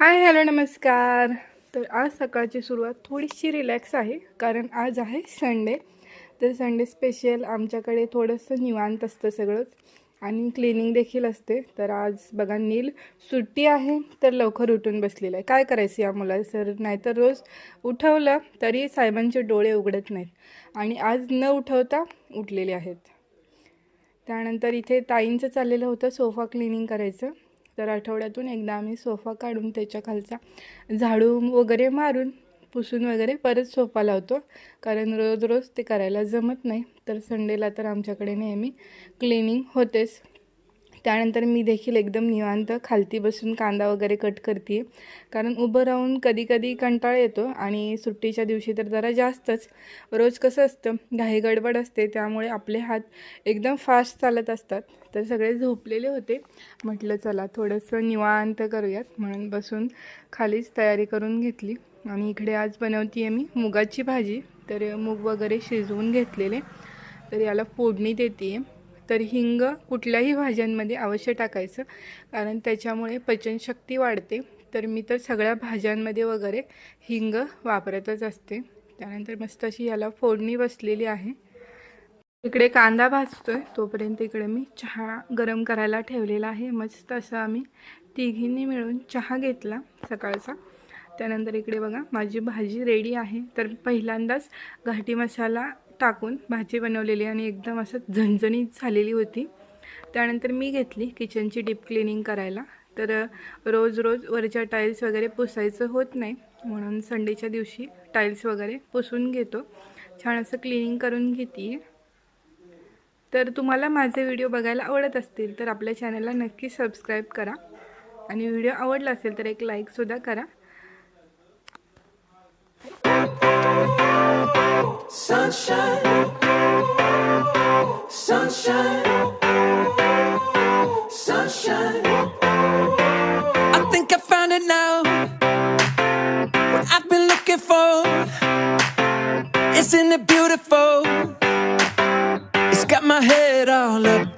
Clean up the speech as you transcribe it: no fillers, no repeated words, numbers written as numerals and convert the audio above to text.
Hi hello नमस्कार. तर आज सकाळची सुरुवात थोडीशी रिलॅक्स आहे कारण आज आहे संडे. तर संडे स्पेशल आमच्याकडे थोडंसं निवांत असतं सगळंच आणि क्लिनिंग देखील असते. तर आज बघा नील सुट्टी आहे तर लवकर उठून बसलेलं आहे. काय करायचं या मुला सर, नाहीतर रोज उठवलं तरी साहेबांचे डोळे उघडत नाहीत आणि आज न उठवता उठलेले आहेत. त्यानंतर इथे ताईंचं चाललेलं होतं सोफा क्लिनिंग करायचं. तर आठवड्यातून एकदा आम्ही सोफा काढून त्याच्या खालचा झाडू वगैरे मारून पुसून वगैरे परत सोफा लावतो, कारण रोज रोज ते करायला जमत नाही. तर संडेला तर आमच्याकडे नेहमी क्लिनिंग होतेच. त्यानंतर मी देखील एकदम निवांत खालती बसून कांदा वगैरे कट करते, कारण उभं राहून कधी कधी कंटाळा येतो आणि सुट्टीच्या दिवशी तर जरा जास्तच. रोज कसं असतं, घाई गडबड असते, त्यामुळे आपले हात एकदम फास्ट चालत असतात. तर सगळे झोपलेले होते, म्हटलं चला थोडंसं निवांत करूयात म्हणून बसून खालीच तयारी करून घेतली. आणि इकडे आज बनवते आहे मी मुगाची भाजी. तर मूग वगैरे शिजवून घेतलेले, तर याला फोडणी देते आहे. तर हिंग कुठल्याही भाज्यांमध्ये अवश्य टाकायचं, कारण त्याच्यामुळे पचनशक्ती वाढते. तर मी तर सगळ्या भाज्यांमध्ये वगैरे हिंग वापरतच असते. त्यानंतर मस्त अशी याला फोडणी बसलेली आहे. इकडे कांदा भाजतोय तोपर्यंत इकडे मी चहा गरम करायला ठेवलेला आहे. मस्त असं आम्ही तिघींनी मिळून चहा घेतला सकाळचा. त्यानंतर इकडे बघा माझी भाजी रेडी आहे. तर पहिल्यांदाच घाटी मसाला टाकून भाजी बनवलेली आणि एकदम असं झणझणीत झालेली होती. त्यानंतर मी घेतली किचनची डीप क्लिनिंग करायला. तर रोज रोज वरच्या टाईल्स वगैरे पुसायचं होत नाही, म्हणून संडेच्या दिवशी टाईल्स वगैरे पुसून घेतो. छान असं क्लिनिंग करून घेते. तर तुम्हाला माझे व्हिडिओ बघायला आवडत असतील तर आपल्या चॅनलला नक्की सबस्क्राईब करा आणि व्हिडिओ आवडला असेल तर एक लाईकसुद्धा करा. Sunshine, sunshine, sunshine. I think I found it now. What I've been looking for. Isn't it beautiful? It's got my head all up